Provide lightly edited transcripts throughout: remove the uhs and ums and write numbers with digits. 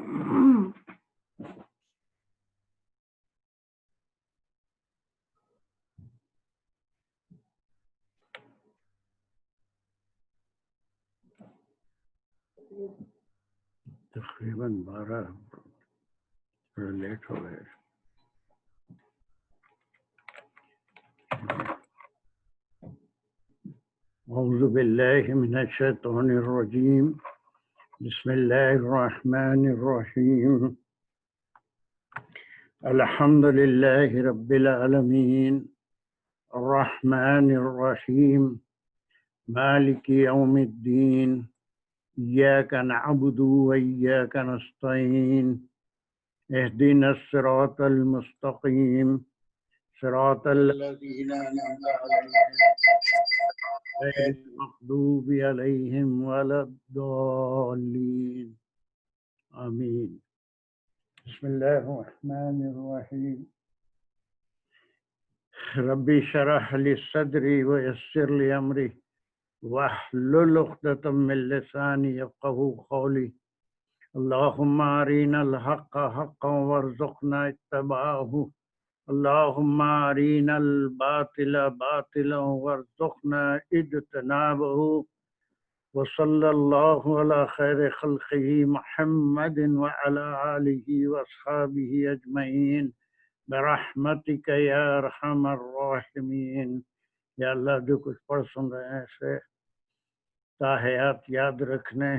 تقریباً 12 لیٹ ہو گئے. اعوذ باللہ من الشیطان الرجیم. بسم اللہ الرحمن الرحیم. الحمد للہ رب العالمین الرحمن الرحیم مالک یوم الدین. إياك نعبد وإياك نستعين اهدنا الصراط المستقيم صراط الذين أنعمت عليهم غير المغضوب عليهم ولا الضالين آمين. بسم الله الرحمن الرحيم. ربي اشرح لي صدري ويسر لي أمري واحلل عقدة من لساني يفقهوا قولي. اللهم أرنا الحق حقا وارزقنا اتباعه. اللهم أرنا الباطل باطلا وارزقنا اجتنابه. وصلى الله على خير خلقه محمد وعلى آله وأصحابه أجمعين برحمتك يا أرحم الراحمين. یا اللہ جو کچھ پڑھ سن رہے ہیں اسے تاحیات یاد رکھنے،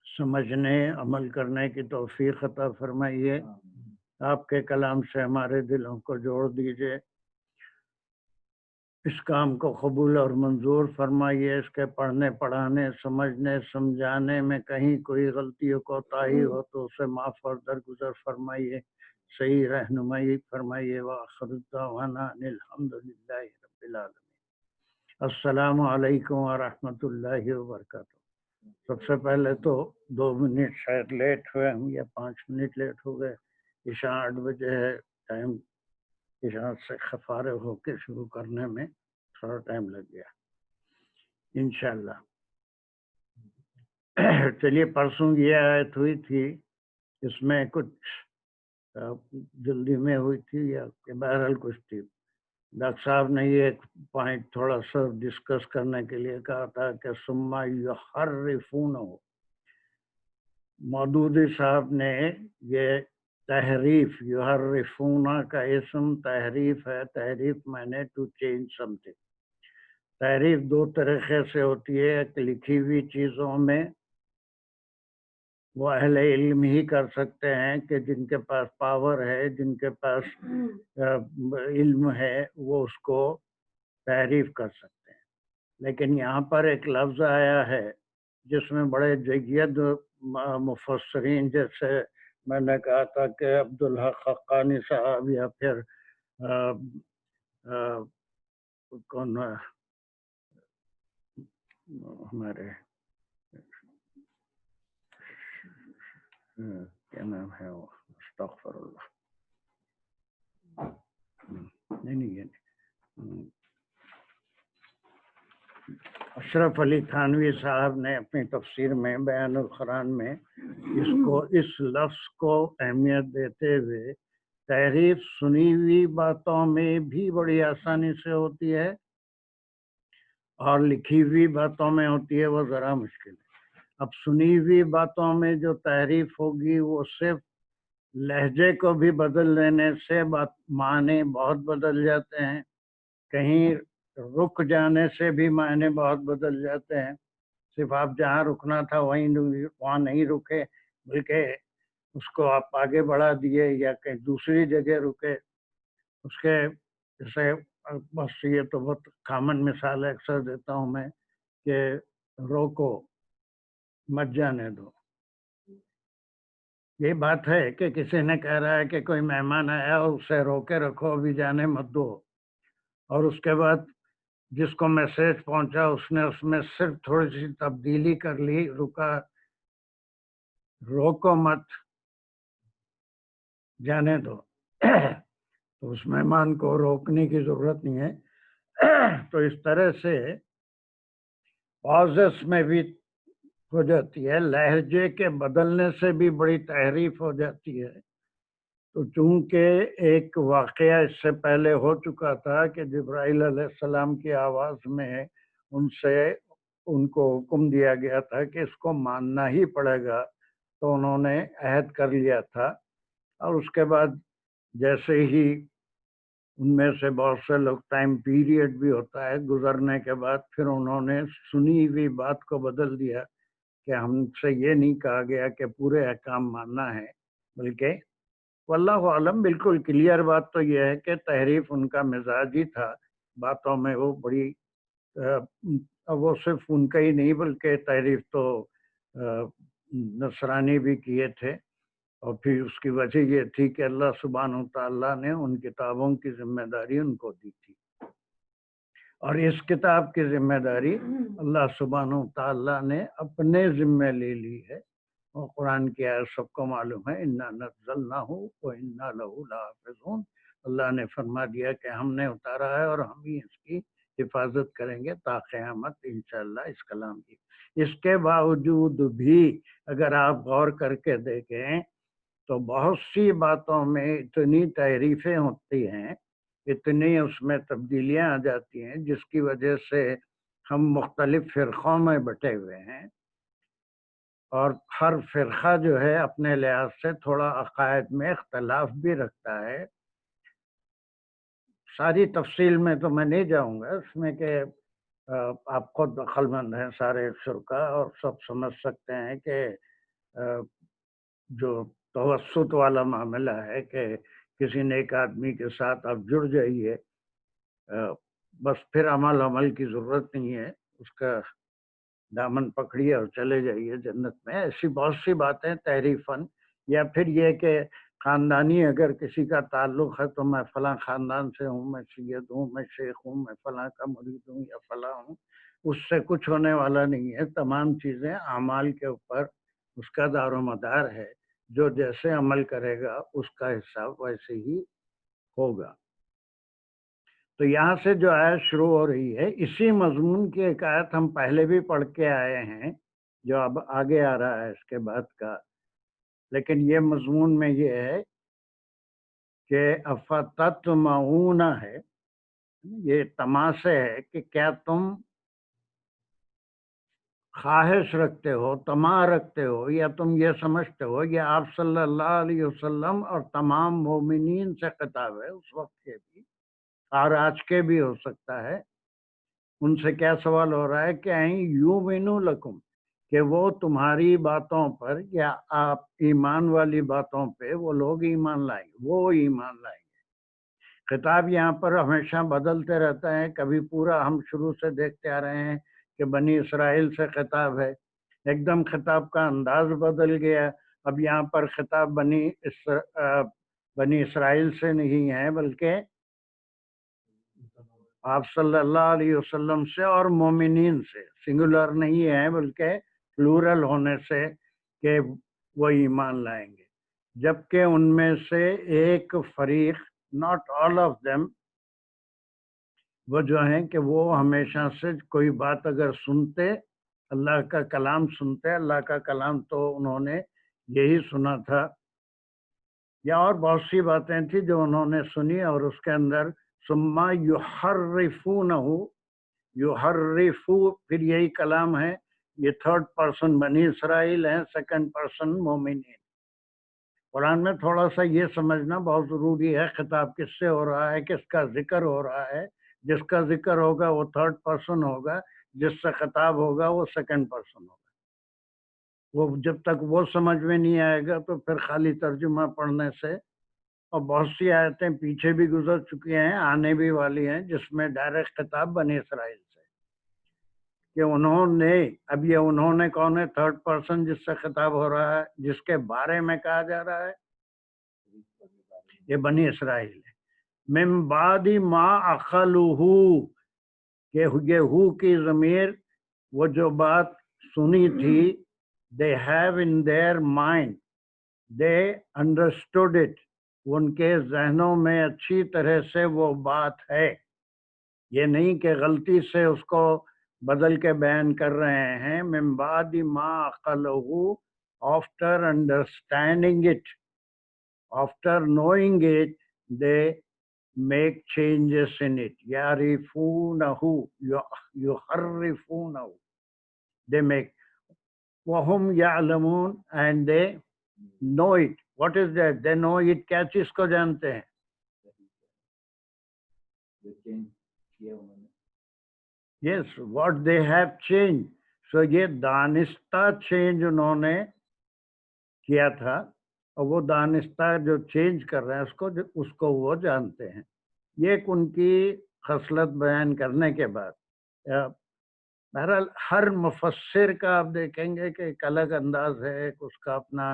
سمجھنے، عمل کرنے کی توفیق عطا فرمائیے. آپ کے کلام سے ہمارے دلوں کو جوڑ دیجئے. اس کام کو قبول اور منظور فرمائیے. اس کے پڑھنے، پڑھانے، سمجھنے، سمجھانے میں کہیں کوئی غلطی و کوتاہی ہو تو اسے معاف اور درگزر فرمائیے. صحیح رہنمائی فرمائیے. وآخر دعوانا ان الحمد للہ رب العالمین. السلام علیکم ورحمۃ اللہ وبرکاتہ. سب سے پہلے تو 2 منٹ شاید لیٹ ہوئے ہم، یا 5 منٹ لیٹ ہو گئے. عشاء 8 بجے ہے ٹائم. عشاء سے فارغ ہو کے شروع کرنے میں تھوڑا ٹائم لگ گیا انشاءاللہ. چلیے، پرسوں یہ آیت ہوئی تھی، اس میں کچھ جلدی میں ہوئی تھی یا بہرحال کچھ تھی. ڈاکٹر صاحب نے یہ ایک پوائنٹ تھوڑا سا ڈسکس کرنے کے لیے کہا تھا کہ ثم یحرفونہ. مودودی صاحب نے یہ تحریف، یحرفونہ کا اسم تحریف ہے. تحریف معنی ٹو چینج سم تھنگ. تحریف 2 طریقے سے ہوتی ہے. ایک لکھی ہوئی چیزوں میں وہ اہل علم ہی کر سکتے ہیں کہ جن کے پاس پاور ہے، جن کے پاس علم ہے، وہ اس کو تحریف کر سکتے ہیں. لیکن یہاں پر ایک لفظ آیا ہے جس میں بڑے جید مفسرین، جیسے میں نے کہا تھا کہ عبدالحق حقانی صاحب، یا پھر کون ہمارے کیا نام ہے وہ، استغفر اللہ، نہیں اشرف علی تھانوی صاحب نے اپنی تفسیر میں بیان القرآن میں اس لفظ کو اہمیت دیتے ہوئے تحریف سنی ہوئی باتوں میں بھی بڑی آسانی سے ہوتی ہے اور لکھی ہوئی باتوں میں ہوتی ہے، وہ ذرا مشکل ہے. اب سنی ہوئی باتوں میں جو تحریف ہوگی وہ صرف لہجے کو بھی بدل دینے سے معنی بہت بدل جاتے ہیں. کہیں رک جانے سے بھی معنی بہت بدل جاتے ہیں. صرف آپ جہاں رکنا تھا وہاں نہیں رکے، بلکہ اس کو آپ آگے بڑھا دیے یا کہیں دوسری جگہ رکے. اس کے جیسے بس یہ تو بہت کامن مثال اکثر دیتا ہوں میں کہ روکو، مت جانے دو. یہ بات ہے کہ کسی نے کہہ رہا ہے کہ کوئی مہمان آیا اور اسے روکے رکھو، ابھی جانے مت دو، اور اس کے بعد جس کو میسج پہنچا اس نے اس میں صرف تھوڑی سی تبدیلی کر لی، رکا، روکو مت، جانے دو. تو اس مہمان کو روکنے کی ضرورت نہیں ہے. تو اس طرح سے پازس میں بھی ہو جاتی ہے، لہجے کے بدلنے سے بھی بڑی تحریف ہو جاتی ہے۔ تو چونکہ ایک واقعہ اس سے پہلے ہو چکا تھا کہ جبرائیل علیہ السلام کی آواز میں ان کو حکم دیا گیا تھا کہ اس کو ماننا ہی پڑے گا، تو انہوں نے عہد کر لیا تھا، اور اس کے بعد جیسے ہی ان میں سے بہت سے لوگ، ٹائم پیریڈ بھی ہوتا ہے گزرنے کے بعد، پھر انہوں نے سنی ہوئی بات کو بدل دیا کہ ہم سے یہ نہیں کہا گیا کہ پورے احکام ماننا ہے، بلکہ واللہ عالم بالکل کلیئر بات تو یہ ہے کہ تحریف ان کا مزاج ہی تھا باتوں میں، وہ بڑی وہ صرف ان کا ہی نہیں بلکہ تحریف تو نصرانی بھی کیے تھے، اور پھر اس کی وجہ یہ تھی کہ اللہ سبحانہ تعالیٰ نے ان کتابوں کی ذمہ داری ان کو دی تھی، اور اس کتاب کی ذمہ داری اللہ سبحانہ تعالیٰ نے اپنے ذمہ لے لی ہے، اور قرآن کی آیت سب کو معلوم ہے، اِنَّا نَزَّلْنَاهُ وَإِنَّا لَهُ لَحَافِظُونَ، اللہ نے فرما دیا کہ ہم نے اتارا ہے اور ہم ہی اس کی حفاظت کریں گے تا قیامت انشاءاللہ اس کلام کی۔ اس کے باوجود بھی اگر آپ غور کر کے دیکھیں تو بہت سی باتوں میں اتنی تحریفیں ہوتی ہیں، اتنی اس میں تبدیلیاں آ جاتی ہیں، جس کی وجہ سے ہم مختلف فرقوں میں بٹے ہوئے ہیں، اور ہر فرقہ جو ہے اپنے لحاظ سے تھوڑا عقائد میں اختلاف بھی رکھتا ہے۔ ساری تفصیل میں تو میں نہیں جاؤں گا اس میں کہ آپ خود عقل مند ہیں سارے فرقہ، اور سب سمجھ سکتے ہیں کہ جو توسط والا معاملہ ہے کہ کسی نیک آدمی کے ساتھ آپ جڑ جائیے، بس پھر عمل کی ضرورت نہیں ہے، اس کا دامن پکڑیے اور چلے جائیے جنت میں، ایسی بہت سی باتیں تحریفاً، یا پھر یہ کہ خاندانی اگر کسی کا تعلق ہے تو میں فلاں خاندان سے ہوں، میں سید ہوں، میں شیخ ہوں، میں فلاں کا مرید ہوں یا فلاں ہوں، اس سے کچھ ہونے والا نہیں ہے، تمام چیزیں اعمال کے اوپر اس کا دار و مدار ہے، جو جیسے عمل کرے گا اس کا حساب ویسے ہی ہوگا۔ تو یہاں سے جو آیت شروع ہو رہی ہے، اسی مضمون کی ایک آیت ہم پہلے بھی پڑھ کے آئے ہیں جو اب آگے آ رہا ہے اس کے بعد کا، لیکن یہ مضمون میں یہ ہے کہ افتطمعون ہے، یہ تما سے ہے کہ کیا تم خواہش رکھتے ہو، طمع رکھتے ہو، یا تم یہ سمجھتے ہو، یہ آپ صلی اللہ علیہ وسلم اور تمام مومنین سے خطاب ہے، اس وقت کے بھی اور آج کے بھی ہو سکتا ہے۔ ان سے کیا سوال ہو رہا ہے کہ یؤمنوا لکم، کہ وہ تمہاری باتوں پر یا آپ ایمان والی باتوں پہ وہ لوگ ایمان لائیں گے، وہ ایمان لائیں گے۔ خطاب یہاں پر ہمیشہ بدلتے رہتا ہے، کبھی پورا ہم شروع سے دیکھتے آ رہے ہیں کہ بنی اسرائیل سے خطاب ہے، ایک دم خطاب کا انداز بدل گیا، اب یہاں پر خطاب بنی اسرائیل سے نہیں ہے بلکہ آپ صلی اللہ علیہ وسلم سے اور مومنین سے، سنگولر نہیں ہے بلکہ پلورل ہونے سے کہ وہ ایمان لائیں گے، جبکہ ان میں سے ایک فریق، not all of them، وہ جو ہیں کہ وہ ہمیشہ سے کوئی بات اگر سنتے، اللہ کا کلام سنتے، اللہ کا کلام تو انہوں نے یہی سنا تھا، یا اور بہت سی باتیں تھیں جو انہوں نے سنی، اور اس کے اندر ثم یحرفونہ، یحرفو پھر یہی کلام ہے، یہ تھرڈ پرسن بنی اسرائیل ہیں، سیکنڈ پرسن مومنین۔ قرآن میں تھوڑا سا یہ سمجھنا بہت ضروری ہے، خطاب کس سے ہو رہا ہے، کس کا ذکر ہو رہا ہے۔ جس کا ذکر ہوگا وہ تھرڈ پرسن ہوگا، جس سے خطاب ہوگا وہ سیکنڈ پرسن ہوگا۔ وہ جب تک وہ سمجھ میں نہیں آئے گا تو پھر خالی ترجمہ پڑھنے سے، اور بہت سی آیتیں پیچھے بھی گزر چکی ہیں، آنے بھی والی ہیں، جس میں ڈائریکٹ خطاب بنی اسرائیل سے کہ انہوں نے، اب یہ انہوں نے کون ہے؟ تھرڈ پرسن جس سے خطاب ہو رہا ہے، جس کے بارے میں کہا جا رہا ہے، یہ بنی اسرائیل ہے۔ من بعد ما اخلوہ، کہ یہ ہو کی ضمیر وہ جو بات سنی تھی، they have in their mind، they understood it، ان کے ذہنوں میں اچھی طرح سے وہ بات ہے، یہ نہیں کہ غلطی سے اس کو بدل کے بیان کر رہے ہیں. من بعد ما عقلہ, after understanding it, after knowing it, they make changes in it. يعرفونه, يحرفونه, they make. وهم يعلمون, and they know it. What is that? They know it. کیا چیز کو جانتے ہیں؟ Yes, what they have changed. So یہ دانستہ چینج انہوں نے کیا تھا, اور وہ دانستہ جو چینج کر رہے ہیں اس کو وہ جانتے ہیں. یہ ایک ان کی خصلت بیان کرنے کے بعد, بہرحال ہر مفسر کا آپ دیکھیں گے کہ ایک الگ انداز ہے, ایک اس کا اپنا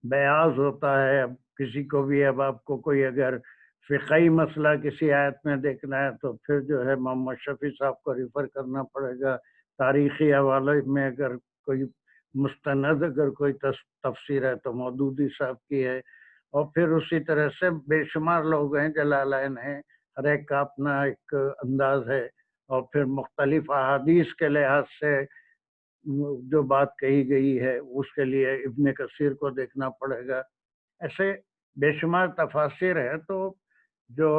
بیاض ہوتا ہے. اب کسی کو بھی, اب آپ کو کوئی اگر فقہی مسئلہ کسی آیت میں دیکھنا ہے تو پھر جو ہے محمد شفیع صاحب کو ریفر کرنا پڑے گا. تاریخی حوالے میں اگر کوئی مستند اگر کوئی تفسیر ہے تو مودودی صاحب کی ہے, اور پھر اسی طرح سے بے شمار لوگ ہیں, جلالین ہیں, ہر ایک کا اپنا ایک انداز ہے. اور پھر مختلف احادیث کے لحاظ سے جو بات کہی گئی ہے اس کے لیے ابن کثیر کو دیکھنا پڑے گا. ایسے بے شمار تفاسیر ہے. تو جو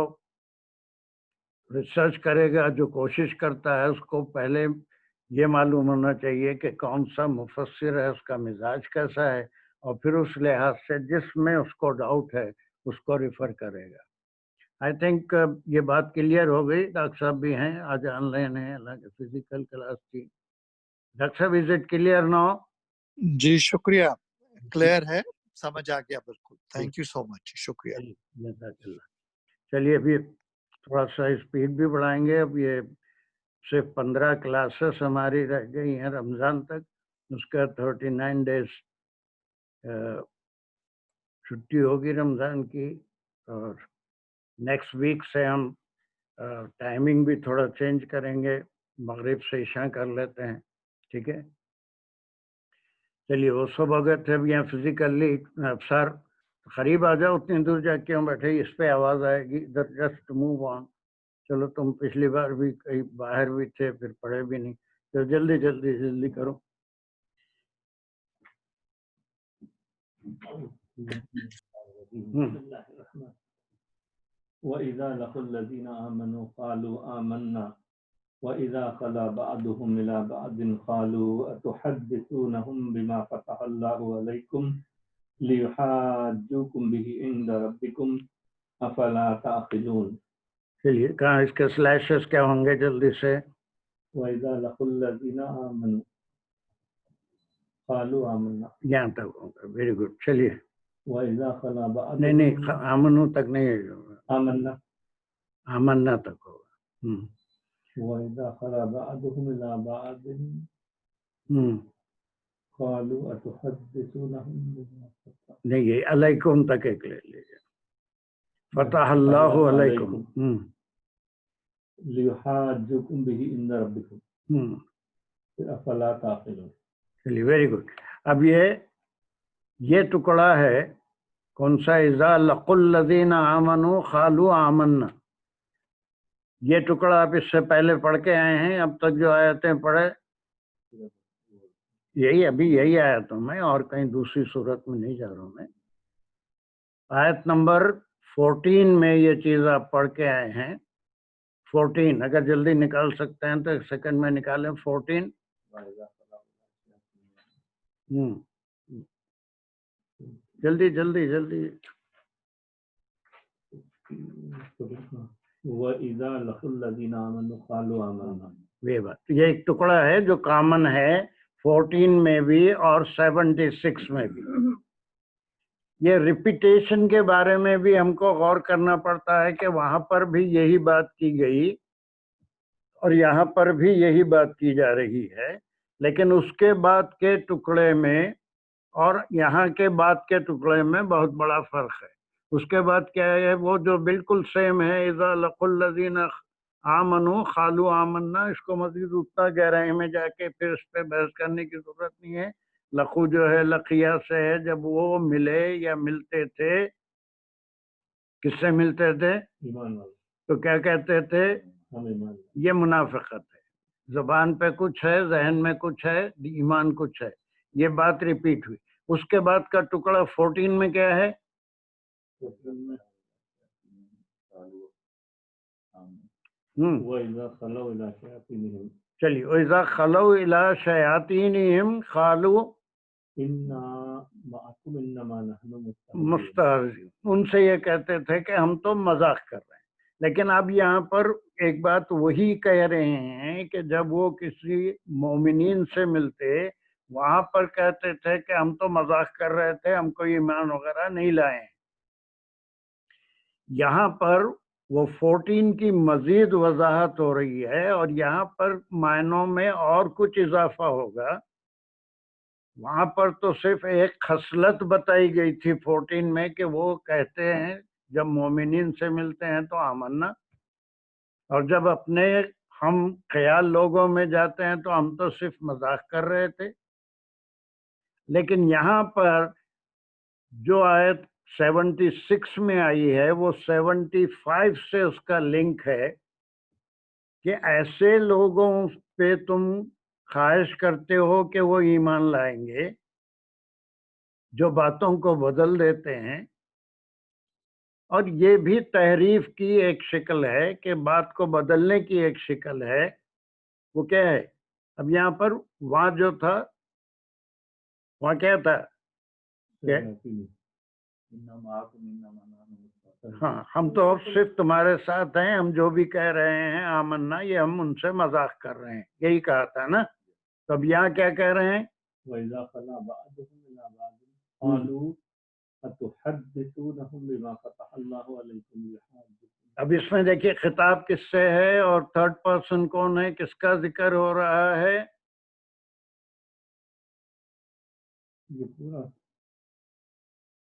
ریسرچ کرے گا, جو کوشش کرتا ہے, اس کو پہلے یہ معلوم ہونا چاہیے کہ کون سا مفسر ہے, اس کا مزاج کیسا ہے, اور پھر اس لحاظ سے جس میں اس کو ڈاؤٹ ہے اس کو ریفر کرے گا. آئی تھنک یہ بات کلیئر ہو گئی. ڈاکٹر صاحب بھی ہیں, آج آن لائن ہیں, حالانکہ فزیکل کلاس تھی. ڈاکٹر صاحب, از اٹ کلیئر ناؤ؟ جی شکریہ, کلیئر ہے, سمجھ آ گیا بالکل. تھینک یو سو مچ, شکریہ. چلیے ابھی تھوڑا سا اسپیڈ بھی بڑھائیں گے. اب یہ صرف 15 کلاسز ہماری رہ گئی ہیں رمضان تک, اس کا 39 days چھٹی ہوگی رمضان کی. اور نیکسٹ ویک سے ہم ٹائمنگ بھی تھوڑا چینج کریں گے, مغرب سے عشاء کر لیتے ہیں, ٹھیک ہے؟ چلیے, وہ سب اگر تھے اب یہاں فزیکلی, سر قریب آ جاؤ, اتنی دور جا کے بیٹھے, اس پہ آواز آئے گی. ادھر جسٹ موو آن. چلو, تم پچھلی بار بھی کہیں باہر بھی تھے, پھر پڑھے بھی نہیں, تو جلدی جلدی جلدی کرو. وَإِذَا لَقُوا الَّذِينَ آمَنُوا قَالُوا آمَنَّا وَإِذَا خَلَا بَعْضُهُمْ إِلَىٰ بَعْضٍ قَالُوا أَتُحَدِّثُونَهُم بِمَا فَتَحَ اللَّهُ عَلَيْكُمْ لِيُحَاجُّوكُم بِهِ عِندَ رَبِّكُمْ أَفَلَا تَعْقِلُونَ. چلیے, کہاں اس کے سلیشز کیا ہوں گے جلدی سے؟ وَإِذَا لَقُوا الَّذِينَ آمَنُوا قَالُوا آمَنَّا, یہاں تک ہوگا. Very good. چلیے, وَإِذَا خَلَا بَعْضُهُم, نہیں, آمنو تک نہیں ہوگا, آمَنَّا, آمنا تک ہوگا. وَإِذَا خَلَا بَعْضُهُمْ إِلَىٰ بَعْضٍ قَالُوا أَتُحَدِّثُونَهُم بِمَا فَتَحَ. نہیں, یہ علیکم تک ایک لے لیجیے. فتح اللہ علیکم لِيُحَاجُّوكُم بِهِ عِندَ رَبِّكُمْ أَفَلَا تَعْقِلُونَ. چلیے, ویری گڈ. اب یہ ٹکڑا ہے کون سا؟ اذا لقوا الذین آمنوا قالوا آمنا. یہ ٹکڑا آپ اس سے پہلے پڑھ کے آئے ہیں. اب تک جو آیتیں پڑھے یہی آیتوں میں, اور کہیں دوسری صورت میں نہیں جا رہا ہوں میں. آیت نمبر 14 میں یہ چیز آپ پڑھ کے آئے ہیں. 14 اگر جلدی نکال سکتے ہیں تو ایک سیکنڈ میں نکالیں. 14 جلدی جلدی جلدی. وَإِذَا لَقُوا الَّذِينَ آمَنُوا قَالُوا آمَنَّا. یہ بات, یہ ایک ٹکڑا ہے جو کامن ہے 14 میں بھی اور 76 میں بھی. یہ ریپیٹیشن کے بارے میں بھی ہم کو غور کرنا پڑتا ہے کہ وہاں پر بھی یہی بات کی گئی اور یہاں پر بھی یہی بات کی جا رہی ہے, لیکن اس کے بعد کے ٹکڑے میں اور یہاں کے بعد کے ٹکڑے میں بہت بڑا فرق ہے. اس کے بعد کیا ہے, وہ جو بالکل سیم ہے, اذا لقوا الذین آمنوا قالوا آمنا, اس کو مزید اتنا گہرائی میں جا کے پھر اس پہ بحث کرنے کی ضرورت نہیں ہے. لقو جو ہے لقیہ سے ہے, جب وہ ملے یا ملتے تھے, کس سے ملتے تھے؟ ایمان والے. تو کیا کہتے تھے؟ ہم ایمان لائیں۔ یہ منافقت ہے، زبان پہ کچھ ہے، ذہن میں کچھ ہے، ایمان کچھ ہے، یہ بات ریپیٹ ہوئی۔ اس کے بعد کا ٹکڑا 14 میں کیا ہے؟ وَإِذَا خَلَوْا إِلَىٰ شَيَاطِينِهِمْ چلیے، وَإِذَا خَلَوْا إِلَىٰ شَيَاطِينِهِمْ قَالُوا إِنَّا مَعَكُمْ إِنَّمَا نَحْنُ مُسْتَهْزِئُونَ، مستہزئون، ان سے یہ کہتے تھے کہ ہم تو مذاق کر رہے ہیں۔ لیکن اب یہاں پر ایک بات وہی کہہ رہے ہیں کہ جب وہ کسی مومنین سے ملتے وہاں پر کہتے تھے کہ ہم تو مذاق کر رہے تھے، ہم کوئی ایمان وغیرہ نہیں لائے ہیں۔ یہاں پر وہ 14 کی مزید وضاحت ہو رہی ہے، اور یہاں پر معنوں میں اور کچھ اضافہ ہوگا۔ وہاں پر تو صرف ایک خصلت بتائی گئی تھی 14 میں کہ وہ کہتے ہیں جب مومنین سے ملتے ہیں تو آمنا، اور جب اپنے ہم خیال لوگوں میں جاتے ہیں تو ہم تو صرف مذاق کر رہے تھے۔ لیکن یہاں پر جو آیت 76 میں آئی ہے وہ 75 سے اس کا لنک ہے کہ ایسے لوگوں پہ تم خواہش کرتے ہو کہ وہ ایمان لائیں گے جو باتوں کو بدل دیتے ہیں، اور یہ بھی تحریف کی ایک شکل ہے کہ بات کو بدلنے کی ایک شکل ہے۔ وہ کیا ہے؟ اب یہاں پر وہاں جو تھا وہاں کیا تھا کہ ہاں ہم تو اب صرف تمہارے ساتھ ہیں، ہم جو بھی کہہ رہے ہیں آمنا، یہ ہم ان سے مذاق کر رہے ہیں، یہی کہا تھا نا۔ تو اب یہاں کیا کہہ رہے ہیں؟ وَإِذَا خَلَا بَعْضُهُمْ إِلَىٰ بَعْضٍ قَالُوا أَتُحَدِّثُونَهُم بِمَا فَتَحَ اللَّهُ عَلَيْكُمْ لِيُحَاجُّوكُم۔ اب اس میں دیکھیے خطاب کس سے ہے اور تھرڈ پرسن کون ہے، کس کا ذکر ہو رہا ہے؟ یہ پورا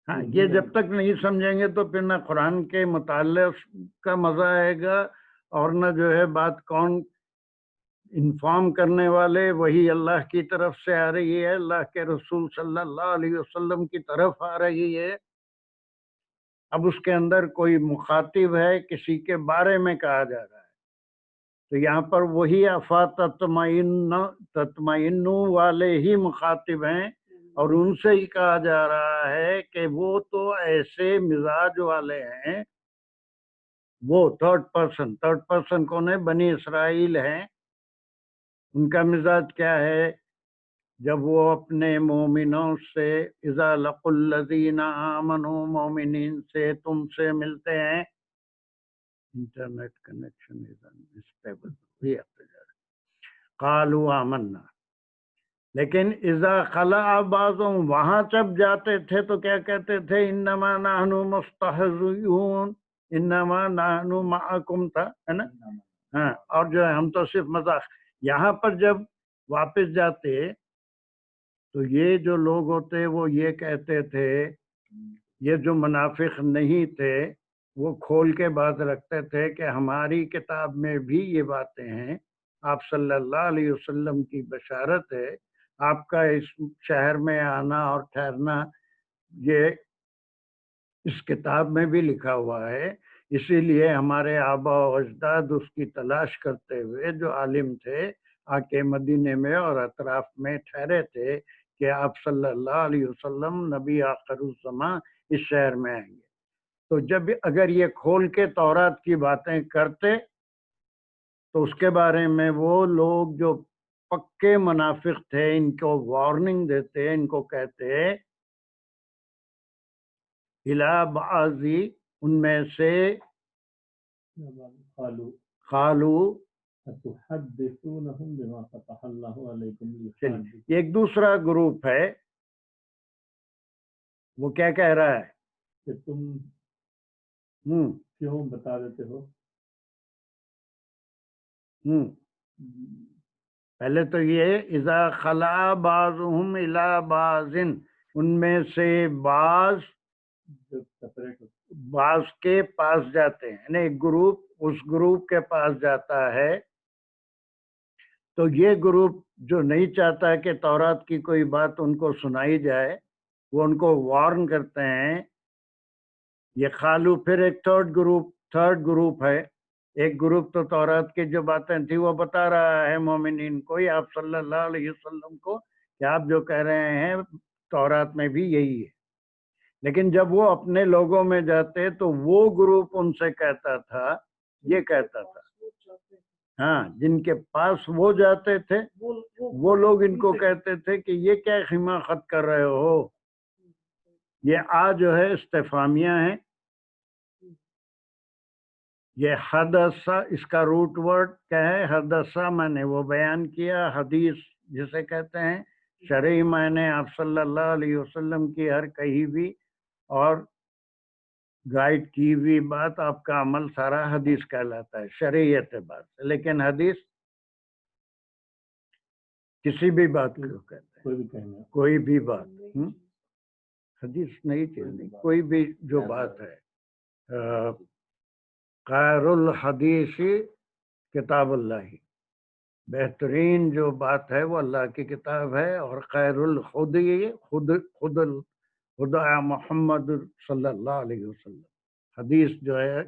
ہاں، یہ جب تک نہیں سمجھیں گے تو پھر نہ قرآن کے مطالعے کا مزہ آئے گا، اور نہ جو ہے بات کون انفارم کرنے والے وہی اللہ کی طرف سے آ رہی ہے، اللہ کے رسول صلی اللہ علیہ وسلم کی طرف آ رہی ہے۔ اب اس کے اندر کوئی مخاطب ہے، کسی کے بارے میں کہا جا رہا ہے، تو یہاں پر وہی تطمئن والے ہی مخاطب ہیں، اور ان سے ہی کہا جا رہا ہے کہ وہ تو ایسے مزاج والے ہیں۔ وہ تھرڈ پرسن کون ہے؟ بنی اسرائیل ہیں۔ ان کا مزاج کیا ہے؟ جب وہ اپنے مومنوں سے اذا لقوا الذین آمنوا، مومنین سے تم سے ملتے ہیں، انٹرنیٹ کنیکشن از انسٹیبل، قالوا آمنا، لیکن اذا خلا بعضهم، وہاں جب جاتے تھے تو کیا کہتے تھے؟ انما نحن مستہزئون، انما نحن معکم تھا، ہے نا؟ ہاں، اور جو ہے ہم تو صرف مذاق۔ یہاں پر جب واپس جاتے تو یہ جو لوگ ہوتے وہ یہ کہتے تھے، یہ جو منافق نہیں تھے وہ کھول کے بات رکھتے تھے کہ ہماری کتاب میں بھی یہ باتیں ہیں، آپ صلی اللہ علیہ وسلم کی بشارت ہے، آپ کا اس شہر میں آنا اور ٹھہرنا یہ اس کتاب میں بھی لکھا ہوا ہے، اسی لیے ہمارے آبا و اجداد اس کی تلاش کرتے ہوئے جو عالم تھے آ کے مدینے میں اور اطراف میں ٹھہرے تھے کہ آپ صلی اللہ علیہ وسلم نبی آخر الزماں اس شہر میں آئیں گے۔ تو جب اگر یہ کھول کے تورات کی باتیں کرتے تو اس کے بارے میں وہ لوگ جو پکے منافق تھے ان کو وارننگ دیتے، ان کو کہتے الی بعضی، ان میں سے قالو، أتحدثونهم بما فتح الله عليكم چلیے ليحاجوكم۔ یہ ایک دوسرا گروپ ہے، وہ کیا کہہ رہا ہے؟ کہ تم کیوں بتا دیتے ہو؟ پہلے تو یہ اذا خلا بعضهم الی بعض، ان میں سے بعض بعض کے پاس جاتے ہیں، یعنی ایک گروپ اس گروپ کے پاس جاتا ہے، تو یہ گروپ جو نہیں چاہتا کہ تورات کی کوئی بات ان کو سنائی جائے وہ ان کو وارن کرتے ہیں۔ یہ خالو پھر ایک تھرڈ گروپ ہے، ایک گروپ تو تورات کی جو باتیں تھی وہ بتا رہا ہے مومنین کو یا آپ صلی اللہ علیہ وسلم کو کہ آپ جو کہہ رہے ہیں تورات میں بھی یہی ہے، لیکن جب وہ اپنے لوگوں میں جاتے تو وہ گروپ ان سے کہتا تھا، یہ کہتا تھا، ہاں جن کے پاس وہ جاتے تھے وہ لوگ ان کو کہتے تھے کہ یہ کیا حماقت کر رہے ہو، یہ جو ہے استفہامیہ ہے، یہ حدثہ اس کا روٹ ورڈ کیا ہے، حدثہ میں نے وہ بیان کیا، حدیث جسے کہتے ہیں شرعی معنی آپ صلی اللہ علیہ وسلم کی ہر کہی بھی اور گائیڈ کی ہوئی بات، آپ کا عمل سارا حدیث کہلاتا ہے شرعی اعتبار سے، لیکن حدیث کسی بھی بات کو کہتے ہیں، کوئی بھی کہنا کوئی بھی بات، حدیث نہیں چلنی، کوئی بھی جو بات ہے، خیر الحدیث کتاب اللہ، بہترین جو بات ہے وہ اللہ کی کتاب ہے، اور خیر الخدی خدا محمد صلی اللہ علیہ وسلم، حدیث جو ہے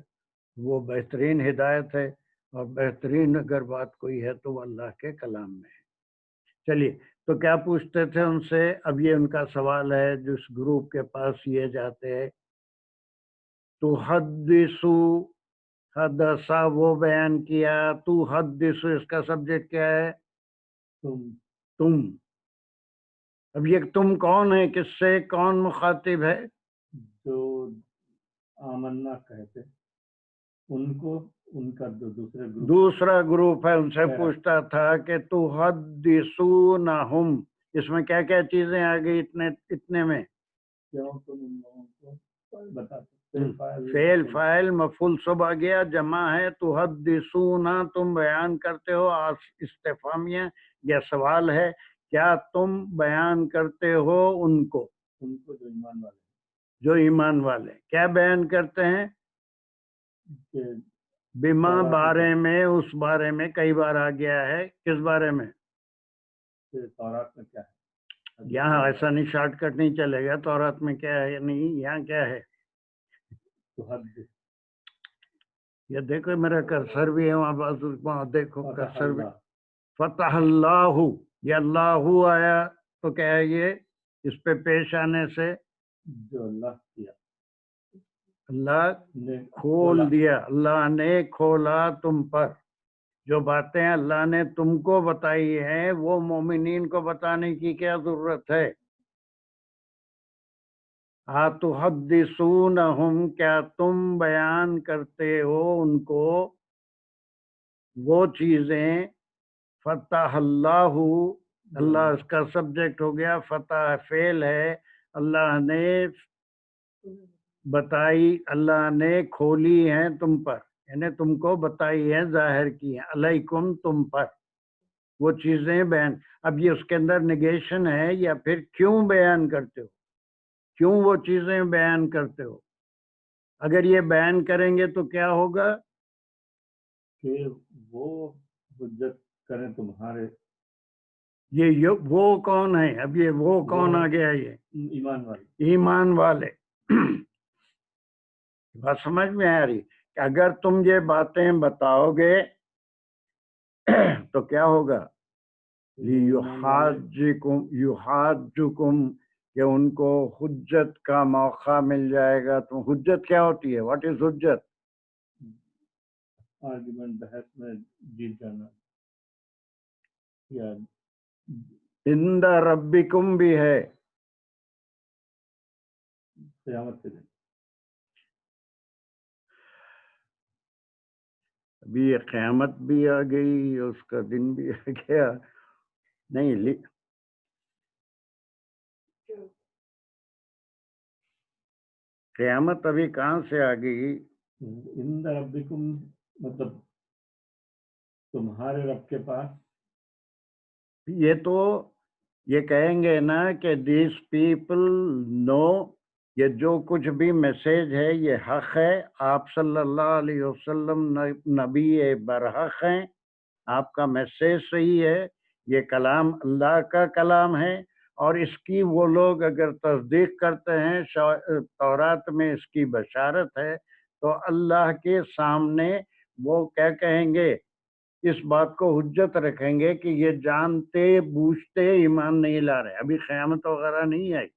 وہ بہترین ہدایت ہے، اور بہترین اگر بات کوئی ہے تو وہ اللہ کے کلام میں ہے۔ چلیے، تو کیا پوچھتے تھے ان سے؟ اب یہ ان کا سوال ہے جس گروپ کے پاس یہ جاتے ہیں، تو حدثو، حدثہ وہ بیان کیا، تو حدثو اس کا سبجیکٹ کیا ہے؟ تم۔ اب یہ تم کون ہے، کس سے کون مخاطب ہے؟ جو آمنا کہتے ان کو، ان کا جو دوسرا گروپ ہے، ان سے پوچھتا تھا کہ تو حدثونہم، اس میں کیا کیا چیزیں آ گئی اتنے میں؟ کیوں تم ان لوگوں کو بتاتے، فعل فاعل مفعول سب آ گیا، جمع ہے، تو حدثونا تم بیان کرتے ہو، استفہامیہ یا سوال ہے، کیا تم بیان کرتے ہو ان کو جو ایمان والے، جو ایمان والے کیا بیان کرتے ہیں؟ بما بارے میں، اس بارے میں کئی بار آ گیا ہے، کس بارے میں؟ تورات میں کیا ہے؟ یہاں ایسا نہیں، شارٹ کٹ نہیں چلے گا، تورات میں کیا ہے نہیں، یہاں کیا ہے؟ یہ دیکھو میرا کرسر بھی ہے وہاں دیکھو کرسر بھی، فتح اللہ، یہ اللہ آیا تو کیا ہے یہ؟ اس پہ پیش آنے سے جو اللہ کیا، اللہ کھول دیا، اللہ نے کھولا تم پر، جو باتیں اللہ نے تم کو بتائی ہیں وہ مومنین کو بتانے کی کیا ضرورت ہے؟ اتحدثونہم، کیا تم بیان کرتے ہو ان کو وہ چیزیں، فتح اللہ، اللہ اس کا سبجیکٹ ہو گیا، فتح فعل ہے، اللہ نے بتائی، اللہ نے کھولی ہیں تم پر، یعنی تم کو بتائی ہے، ظاہر کی ہیں، علیکم تم پر وہ چیزیں بیان۔ اب یہ اس کے اندر نگیشن ہے یا پھر کیوں بیان کرتے ہو، کیوں وہ چیزیں بیان کرتے ہو؟ اگر یہ بیان کریں گے تو کیا ہوگا؟ کہ وہ حجت کریں تمہارے، یہ وہ کون ہے؟ اب یہ وہ کون آ گیا؟ یہ ایمان والے، ایمان والے۔ بات سمجھ میں آ رہی کہ اگر تم یہ باتیں بتاؤ گے تو کیا ہوگا؟ یحاجکم، کہ ان کو حجت کا موقع مل جائے گا۔ تو حجت کیا ہوتی ہے؟ واٹ از حجت؟ آرگومنٹ، بحث میں جیت جانا، یا عند ربکم بھی ہے، قیامت کے دن۔ ابھی یہ قیامت بھی آ گئی، اس کا دن بھی آ گیا، نہیں قیامت ابھی کہاں سے آ گئی؟ عند ربکم مطلب تمہارے رب کے پاس۔ یہ تو یہ کہیں گے نا کہ دیس پیپل نو، یہ جو کچھ بھی میسیج ہے یہ حق ہے، آپ صلی اللہ علیہ وسلم نبی برحق ہیں، آپ کا میسیج صحیح ہے، یہ کلام اللہ کا کلام ہے، اور اس کی وہ لوگ اگر تصدیق کرتے ہیں، تورات میں اس کی بشارت ہے، تو اللہ کے سامنے وہ کیا کہیں گے؟ اس بات کو حجت رکھیں گے کہ یہ جانتے بوجھتے ایمان نہیں لا رہے. ابھی قیامت وغیرہ نہیں آئی,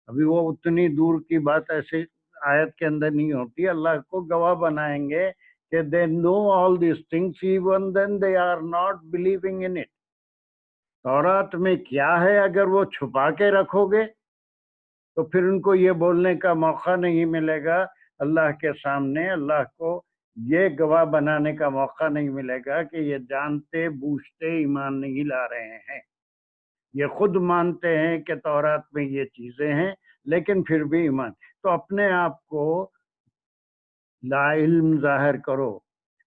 ابھی وہ اتنی دور کی بات ایسے آیت کے اندر نہیں ہوتی. اللہ کو گواہ بنائیں گے کہ they know all these things, even then they are not believing in it. تورات میں کیا ہے اگر وہ چھپا کے رکھو گے تو پھر ان کو یہ بولنے کا موقع نہیں ملے گا اللہ کے سامنے, اللہ کو یہ گواہ بنانے کا موقع نہیں ملے گا کہ یہ جانتے بوجھتے ایمان نہیں لا رہے ہیں. یہ خود مانتے ہیں کہ تورات میں یہ چیزیں ہیں لیکن پھر بھی ایمان. تو اپنے آپ کو لا علم ظاہر کرو,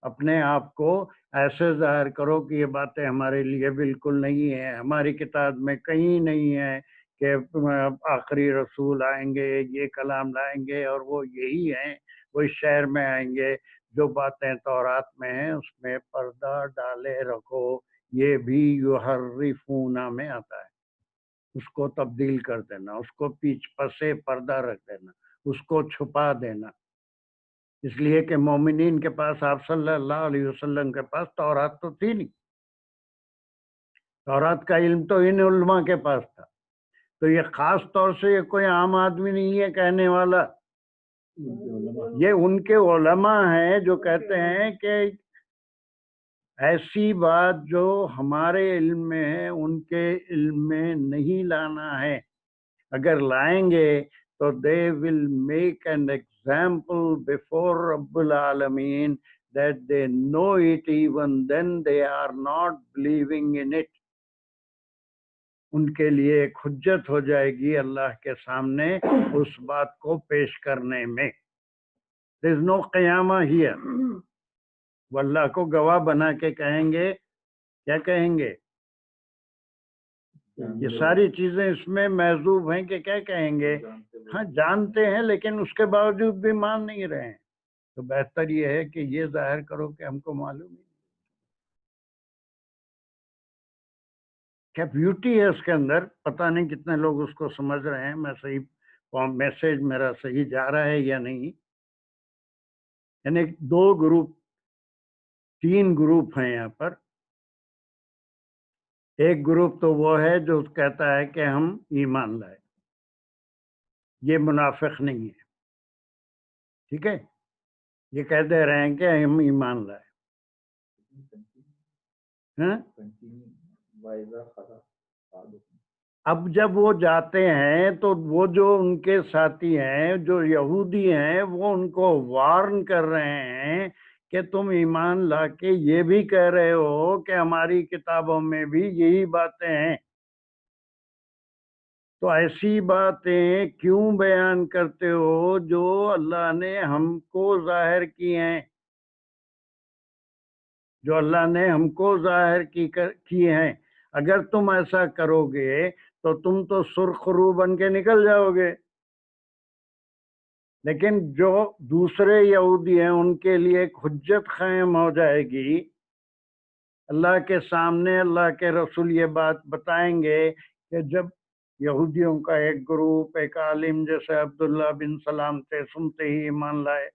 اپنے آپ کو ایسے ظاہر کرو کہ یہ باتیں ہمارے لیے بالکل نہیں ہیں, ہماری کتاب میں کہیں نہیں ہے کہ آخری رسول آئیں گے, یہ کلام لائیں گے اور وہ یہی ہیں, وہ اس شہر میں آئیں گے. جو باتیں تورات میں ہیں اس میں پردہ ڈالے رکھو. یہ بھی یحرفون میں آتا ہے, اس کو تبدیل کر دینا, اس کو پیچھ پسے پردہ رکھ دینا, اس کو چھپا دینا. اس لیے کہ مومنین کے پاس, آپ صلی اللہ علیہ وسلم کے پاس تورات تو تھی نہیں, تورات کا علم تو ان علماء کے پاس تھا. تو یہ خاص طور سے یہ کوئی عام آدمی نہیں ہے کہنے والا, یہ ان کے علماء ہیں جو کہتے ہیں کہ ایسی بات جو ہمارے علم میں ہے ان کے علم میں نہیں لانا ہے. اگر لائیں گے تو they will make an example before Rabbul Alameen that they know it, even then they are not believing in it. ان کے لیے ایک حجت ہو جائے گی اللہ کے سامنے اس بات کو پیش کرنے میں. there is no قیامہ here. وہ اللہ کو گواہ بنا کے کہیں گے, کیا کہیں گے؟ یہ ساری چیزیں اس میں محذوب ہیں کہ کیا کہیں گے؟ ہاں جانتے ہیں لیکن اس کے باوجود بھی مان نہیں رہے ہیں. تو بہتر یہ ہے کہ یہ ظاہر کرو کہ ہم کو معلوم ہے. کیا بیوٹی ہے اس کے اندر, پتہ نہیں کتنے لوگ اس کو سمجھ رہے ہیں. میں صحیح میسج میرا صحیح جا رہا ہے یا نہیں. یعنی 2 گروپ 3 گروپ ہیں یہاں پر. ایک گروپ تو وہ ہے جو کہتا ہے کہ ہم ایمان لائے, یہ منافق نہیں ہے, ٹھیک ہے, یہ کہہ دے رہے ہیں کہ ہم ایمان لائے. اب جب وہ جاتے ہیں تو وہ جو ان کے ساتھی ہیں جو یہودی ہیں وہ ان کو وارن کر رہے ہیں کہ تم ایمان لا کے یہ بھی کہہ رہے ہو کہ ہماری کتابوں میں بھی یہی باتیں ہیں, تو ایسی باتیں کیوں بیان کرتے ہو جو اللہ نے ہم کو ظاہر کی ہیں, جو اللہ نے ہم کو ظاہر کی ہیں. اگر تم ایسا کرو گے تو تم تو سرخ رو بن کے نکل جاؤ گے. لیکن جو دوسرے یہودی ہیں ان کے لیے ایک حجت قائم ہو جائے گی. اللہ کے سامنے اللہ کے رسول یہ بات بتائیں گے کہ جب یہودیوں کا ایک گروپ, ایک عالم جیسے عبداللہ بن سلام تھے, سنتے ہی ایمان لائے,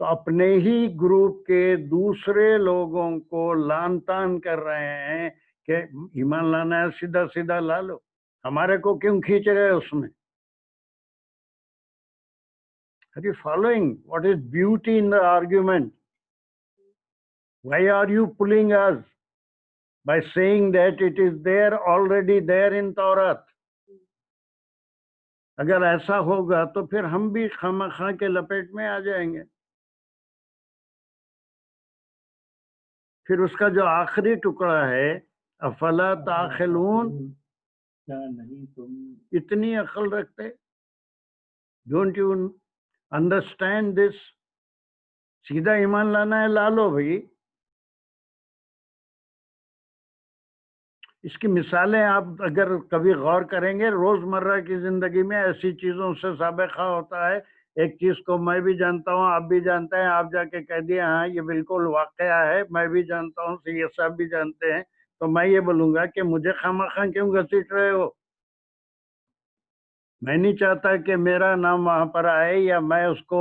تو اپنے ہی گروپ کے دوسرے لوگوں کو لان تان کر رہے ہیں کہ ایمان لانا ہے سیدھا سیدھا لا لو, ہمارے کو کیوں کھینچ رہے اس میں. Are you following what is beauty in the argument? Why are you pulling us by saying that it is there, already there in Taurat? اگر ایسا ہوگا تو پھر ہم بھی خامخواہ کے لپیٹ میں آ جائیں گے. پھر اس کا جو آخری ٹکڑا ہے افلا تعقلون, کیا نہیں تم اتنی عقل رکھتے؟ Don't you understand this? سیدھا ایمان لانا ہے, لا لو بھائی. اس کی مثالیں آپ اگر کبھی غور کریں گے روزمرہ کی زندگی میں ایسی چیزوں سے سابقہ ہوتا ہے. ایک چیز کو میں بھی جانتا ہوں, آپ بھی جانتے ہیں, آپ جا کے کہہ دیا ہاں یہ بالکل واقعہ ہے, میں بھی جانتا ہوں, یہ سب بھی جانتے ہیں, تو میں یہ بولوں گا کہ مجھے خامخواہ کیوں گھسیٹ رہے ہو. میں نہیں چاہتا کہ میرا نام وہاں پر آئے یا میں اس کو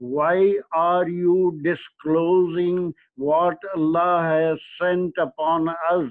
why are you disclosing what Allah has sent upon us?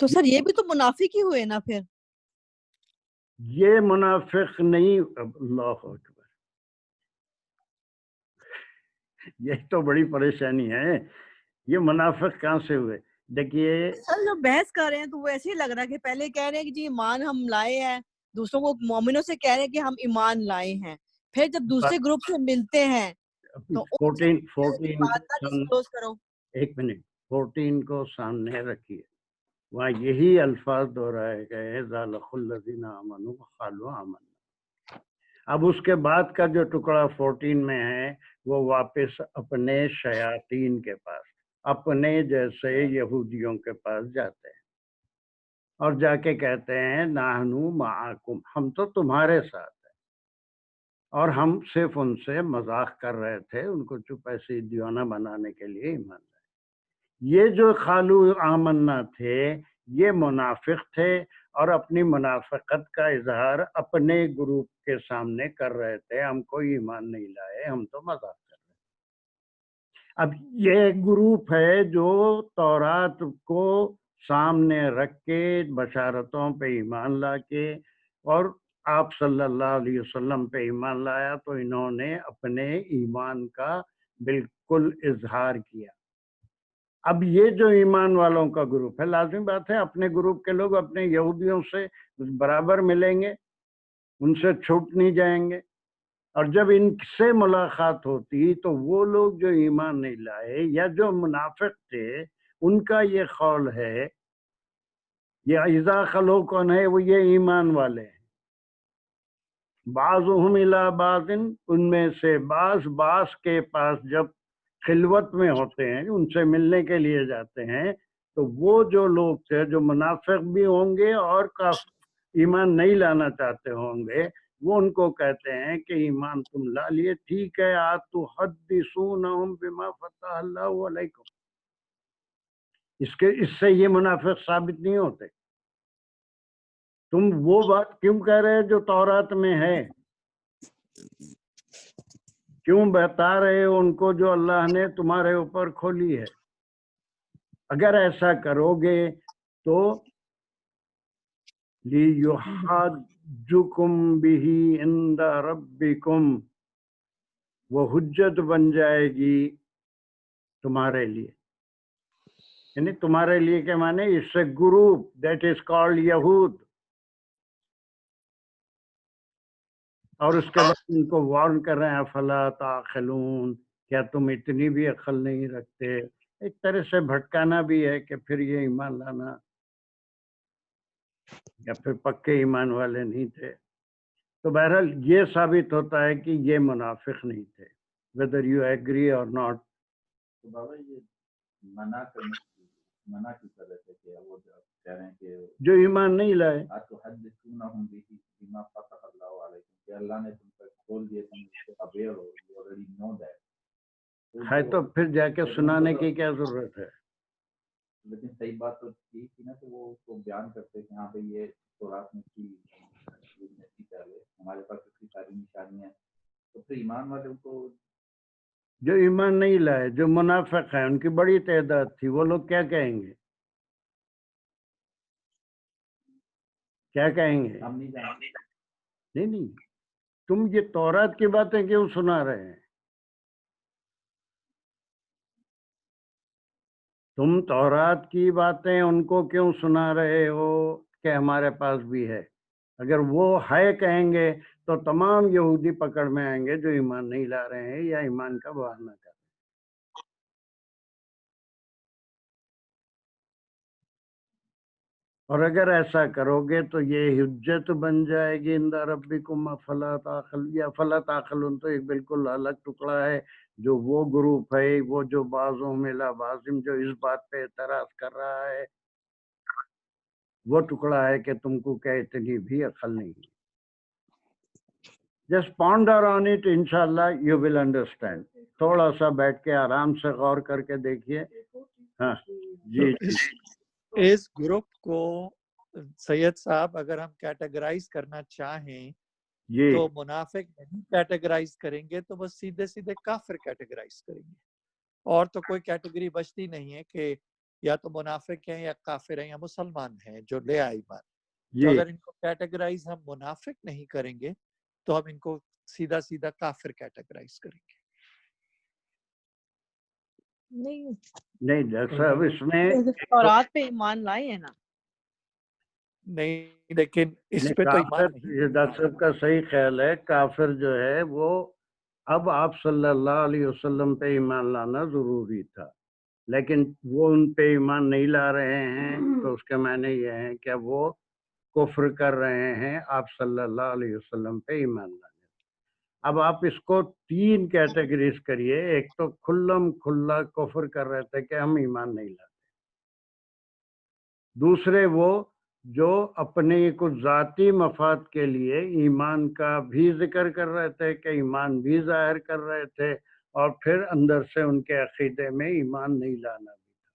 تو سر یہ بھی تو منافق ہی ہوئے نا پھر. یہ منافق نہیں. اللہ اکبر, یہ تو بڑی پریشانی ہے. یہ منافق کہاں سے ہوئے؟ دیکھیے سر جو بحث کر رہے ہیں تو وہ ایسے ہی لگ رہا ہے کہ پہلے کہہ رہے ہیں کہ جی ایمان ہم لائے ہیں, دوسروں کو مومنوں سے کہہ رہے ہیں کہ ہم ایمان لائے ہیں, پھر جب دوسرے گروپ سے ملتے ہیں تو ان سے 14 بات نہ ڈسکلوز کرو. ایک منٹ, 14 کو سامنے رکھیے, وہاں یہی الفاظ دہرائے گئے ذالق الذین آمنوا وقالوا آمنا. اب اس کے بعد کا جو ٹکڑا 14 میں ہے وہ واپس اپنے شیاطین کے پاس, اپنے جیسے یہودیوں کے پاس جاتے ہیں اور جا کے کہتے ہیں نحنو معاکم, ہم تو تمہارے ساتھ ہیں, اور ہم صرف ان سے مذاق کر رہے تھے, ان کو چپ ایسے دیوانہ بنانے کے لیے ایمان لائے. یہ جو قالو آمنا تھے یہ منافق تھے اور اپنی منافقت کا اظہار اپنے گروپ کے سامنے کر رہے تھے, ہم کوئی ایمان نہیں لائے, ہم تو مذاق کر رہے تھے. اب یہ گروپ ہے جو تورات کو سامنے رکھ کے بشارتوں پہ ایمان لا کے اور آپ صلی اللہ علیہ وسلم پہ ایمان لایا, تو انہوں نے اپنے ایمان کا بالکل اظہار کیا. اب یہ جو ایمان والوں کا گروپ ہے, لازمی بات ہے اپنے گروپ کے لوگ اپنے یہودیوں سے برابر ملیں گے, ان سے چھوٹ نہیں جائیں گے, اور جب ان سے ملاقات ہوتی تو وہ لوگ جو ایمان نہیں لائے یا جو منافق تھے ان کا یہ قول ہے, یہ اذا خلو کون ہے, وہ یہ ایمان والے ہیں. بعضهم الی بعض, ان میں سے بعض کے پاس جب خلوت میں ہوتے ہیں, ان سے ملنے کے لیے جاتے ہیں, تو وہ جو لوگ تھے جو منافق بھی ہوں گے اور ایمان نہیں لانا چاہتے ہوں گے, وہ ان کو کہتے ہیں کہ ایمان تم لا لیے, ٹھیک ہے, اتحدثونہم بما فتح اللہ علیکم. اس سے یہ منافق ثابت نہیں ہوتے. تم وہ بات کیوں کہہ رہے جو تورات میں ہے, کیوں بتا رہے ہو ان کو جو اللہ نے تمہارے اوپر کھولی ہے؟ اگر ایسا کرو گے تو لِيُحَاجُّكُمْ بِهِ عِنْدَ رَبِّكُمْ, وہ حجت بن جائے گی تمہارے لیے. یعنی تمہارے لیے کے معنی اس سے گروپ دیٹ از کالڈ یہود, اور اس کے بعد ان کو وارن کر رہے ہیں افلا تعقلون, کیا تم اتنی بھی عقل نہیں رکھتے. ایک طرح سے بھٹکانا بھی ہے کہ پھر یہ ایمان لانا یا پھر پکے ایمان والے نہیں تھے. تو بہرحال یہ ثابت ہوتا ہے کہ یہ منافق نہیں تھے, whether you agree or not. تو بابا یہ منع کی کر رہے تھے کہ وہ کہہ رہے ہیں کہ جو ایمان نہیں لائے, اتحدثونہم بما فتح اللہ علیکم, کہ اللہ نے تم پر کھول دیے, تم اس سے aware who, you already know that. ہے تو پھر جا کے سنانے کی کیا ضرورت ہے؟ لیکن صحیح بات تو ٹھیک تھی نا کہ وہ اس کو بیان کرتے کہ ہاں بھئی یہ تورات میں کی پہلے ہمارے پاس اتنی ساری نشانیاں, تو پھر ایمان والے کو جو ایمان نہیں لائے, جو منافق ہیں, ان کی بڑی تعداد تھی, وہ لوگ کیا کہیں گے؟ کیا کہیں گے؟ ہم نہیں جانتے. نہیں, تم یہ تورات کی باتیں کیوں سنا رہے ہیں؟ تم تورات کی باتیں ان کو کیوں سنا رہے ہو کہ ہمارے پاس بھی ہے؟ اگر وہ ہے کہیں گے تو تمام یہودی پکڑ میں آئیں گے جو ایمان نہیں لا رہے ہیں یا ایمان کا بہانہ کر رہے ہیں. اور اگر ایسا کرو گے تو یہ حجت بن جائے گی عند ربکم افلا تعقلون. یا فلا تعقلون تو ایک بالکل الگ ٹکڑا ہے, جو وہ گروپ ہے, وہ جو بعضوں میں لا بعضم, جو اس بات پہ اعتراض کر رہا ہے, وہ ٹکڑا ہے کہ تم کو کہ اتنی بھی عقل نہیں. جسٹ پانڈر آن اٹ, انشاءاللہ یو ول انڈرسٹینڈ. تھوڑا سا بیٹھ کے آرام سے غور کر کے دیکھیے. ہاں جی, اس گروپ کو سید صاحب اگر ہم کیٹیگرائز کرنا چاہیں جی تو منافق نہیں کیٹیگرائز کریں گے تو بس سیدھے سیدھے کافر کیٹیگرائز کریں گے, اور تو کوئی کیٹیگری بچتی نہیں ہے کہ یا تو منافق ہیں یا کافر ہیں یا مسلمان ہیں جو لے آئے ایمان. تو جی اگر ان کو کیٹیگرائز ہم منافق نہیں کریں گے تو ہم ان کو سیدھا سیدھا کافر کیٹیگرائز کریں گے. نہیں نہیں ڈاکٹر صاحب اس میں تورات پہ ایمان لائے ہیں نا. نہیں لیکن اس نہیں، پہ تو ایمان کافر نہیں. یہ ڈاکٹر صاحب کا صحیح خیال ہے، کافر جو ہے وہ اب آپ صلی اللہ علیہ وسلم پہ ایمان لانا ضروری تھا، لیکن وہ ان پہ ایمان نہیں لا رہے ہیں تو اس کے معنی یہ ہیں کہ وہ کفر کر رہے ہیں آپ صلی اللہ علیہ وسلم پہ ایمان لانے. اب آپ اس کو 3 کیٹیگریز کریے. ایک تو کھلم کھلا کفر کر رہے تھے کہ ہم ایمان نہیں لاتے. دوسرے وہ جو اپنے کچھ ذاتی مفاد کے لیے ایمان کا بھی ذکر کر رہے تھے کہ ایمان بھی ظاہر کر رہے تھے، اور پھر اندر سے ان کے عقیدے میں ایمان نہیں لانا بھی تھا.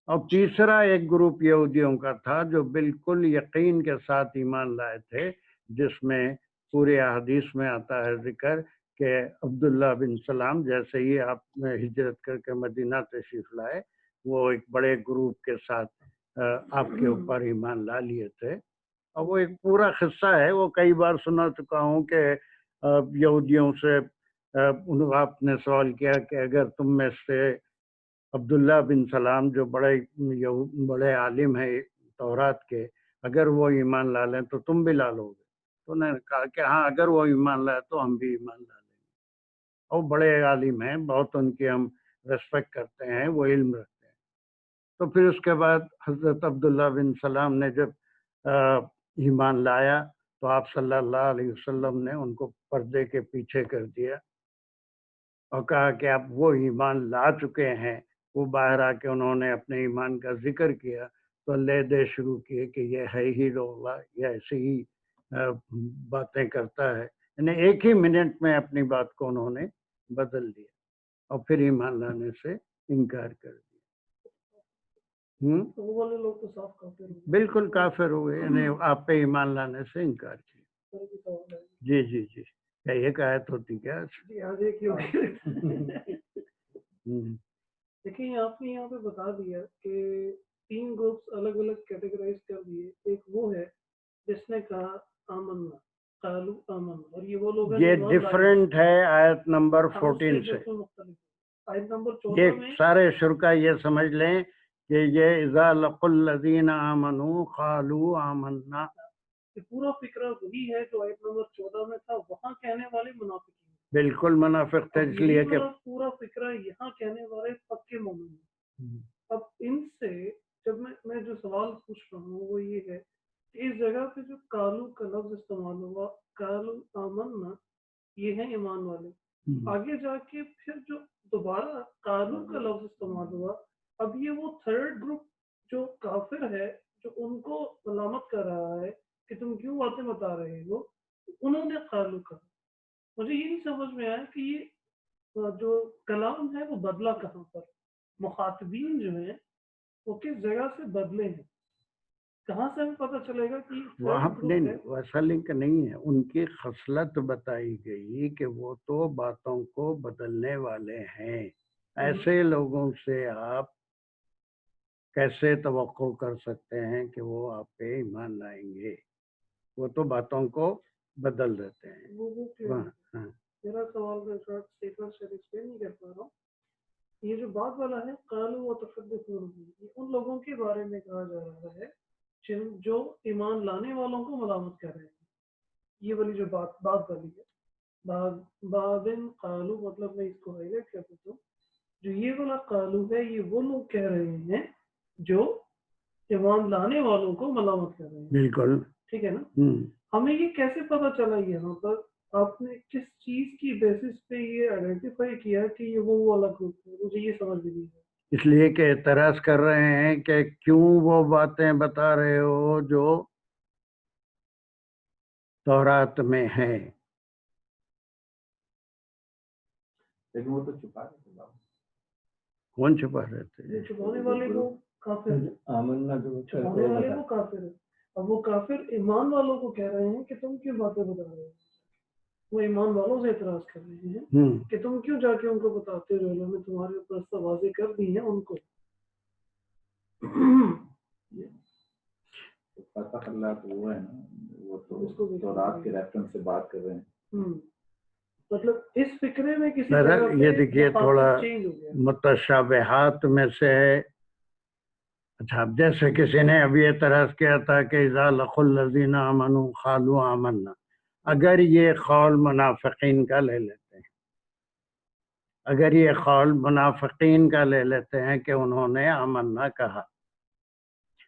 اور تیسرا ایک گروپ یہودیوں کا تھا جو بالکل یقین کے ساتھ ایمان لائے تھے، جس میں پورے احادیث میں آتا ہے ذکر کہ عبداللہ بن سلام جیسے ہی آپ نے ہجرت کر کے مدینہ تشریف لائے، وہ ایک بڑے گروپ کے ساتھ آپ کے اوپر ایمان لا لیے تھے. اور وہ ایک پورا قصہ ہے، وہ کئی بار سنا چکا ہوں کہ یہودیوں سے آپ نے سوال کیا کہ اگر تم میں سے عبداللہ بن سلام جو بڑے عالم ہیں تورات کے، اگر وہ ایمان لا لیں تو تم بھی لا لو گے؟ تو انہوں نے کہا کہ ہاں اگر وہ ایمان لائے تو ہم بھی ایمان لا لیں گے. اور بڑے عالم ہیں، بہت ان کی ہم ریسپیکٹ کرتے ہیں، وہ علم رکھتے ہیں. تو پھر اس کے بعد حضرت عبداللہ بن سلام نے جب ایمان لایا تو آپ صلی اللہ علیہ وسلم نے ان کو پردے کے پیچھے کر دیا اور کہا کہ آپ وہ ایمان لا چکے ہیں. وہ باہر آ کے انہوں نے اپنے ایمان کا ذکر کیا تو لیدے شروع کیے کہ یہ ہے ہی رولا، یہ ایسی ہی باتیں کرتا ہے. یعنی ایک ہی منٹ میں اپنی بات کو انہوں نے بدل دیا اور پھر ایمان لانے سے انکار کر دیا. تو وہ والے لوگ تو صاف کافر ہوئے. بالکل کافر ہوئے، یعنی آپ پہ ایمان لانے سے انکار کیا. سر بھی سوال ہے. جی جی جی، کیا یہ آیت ہوتی کیا؟ جی آج ایک دیکھیں آپ نے یہاں پہ بتا دیا کہ 3 گروپس الگ الگ کیٹیگرائز کر دیے. ایک وہ ہے جس نے کہا آمنا، قالو آمنا، اور یہ وہ لوگ ہیں یہ جو ڈیفرنٹ ہے آیت نمبر 14 سے. مختلف. آیت نمبر 14 یہ میں سارے شرکا یہ سمجھ لیں کہ یہ اذا لقوا الذین آمنوا قالوا آمنا، یہ پورا فکرہ وہی ہے جو آیت نمبر 14 میں تھا. وہاں کہنے والے منافقین، بالکل منافق تھے، اس لیے کہ پورا فکرہ یہاں کہنے والے پکے مومن ہیں. اب ان سے جب میں جو سوال پوچھ رہا ہوں وہ یہ ہے کہ اس جگہ پہ جو کالو کا لفظ استعمال ہوا، کالو آمنا، یہ ہے ایمان والے. آگے جا کے پھر جو دوبارہ کالو کا لفظ استعمال ہوا، اب یہ وہ 3rd گروپ جو کافر ہے، جو ان کو ملامت کر رہا ہے کہ تم کیوں باتیں بتا رہے ہو، انہوں نے قالو کہا. مجھے یہ نہیں سمجھ میں آیا کہ یہ جو کلام ہے وہ بدلا کہاں پر، مخاطبین جو ہیں وہ کس جگہ سے بدلے ہیں، کہاں سے ہمیں پتہ چلے گا کہ وہاں نہیں ویسا لنک نہیں ہے. ان کی خصلت بتائی گئی کہ وہ تو باتوں کو بدلنے والے ہیں. ایسے لوگوں سے آپ کیسے توقع کر سکتے ہیں کہ وہ آپ پہ ایمان لائیں گے؟ وہ تو باتوں کو بدل دیتے ہیں. میرا سوال میں اسٹیٹمنٹ سے ایکسپلین نہیں کر پا رہا ہوں. یہ جو بات والا ہے قالوا وتحدثون، یہ ان لوگوں کے بارے میں کہا جا رہا ہے جو ایمان لانے والوں کو ملامت کر رہے ہیں. یہ والی جو بات والی ہے، بعدن قالو، مطلب میں اس کو ہائی لائٹ کر دیتا ہوں. جو یہ والا قالو ہے یہ وہ لوگ کہہ رہے ہیں جو ایمان لانے والوں کو ملامت کر رہے ہیں. بالکل ٹھیک ہے نا. ہمیں یہ کیسے پتہ چلا یہاں پر آپ نے کس چیز کی بیسس پہ یہ آئیڈینٹیفائی کیا کہ یہ وہ والا گروپ ہے؟ مجھے یہ سمجھ نہیں ہے. اس لیے کہ اعتراض کر رہے ہیں کہ کیوں وہ باتیں بتا رہے ہو جو تورات میں ہیں. لیکن وہ تو چھپا رہے تھے. کون چھپا رہے تھے؟ یہ چھپانے والے وہ کافر ہیں. آمنا جو چھپانے والے وہ کافر ہیں. اب وہ کافر ایمان والوں کو کہہ رہے ہیں کہ تم کیوں باتیں بتا رہے ہو. وہ ایمان والوں سے اعتراض کر رہے ہیں کہ تم کیوں جا کے ان کو بتاتے ہو، انہوں نے تمہارے اوپر واضح کر دی ہیں ان کو فتح اللہ تو وہ ہے نا، وہ اس کو تو بھی تورات کے ریفرنس سے بات کر رہے ہیں. مطلب اس فکرے میں کسی ذرا جگہ یہ پہ دیکھیے تھوڑا مخاطب چینج ہو گیا. متشابہات میں سے ہے. اچھا اب جیسے کسی نے ابھی اعتراض کیا تھا کہ اذا لقوا الذین آمنوا قالوا آمنا، اگر یہ قول منافقین کا لے لیتے ہیں، اگر یہ قول منافقین کا لے لیتے ہیں کہ انہوں نے آمنا کہا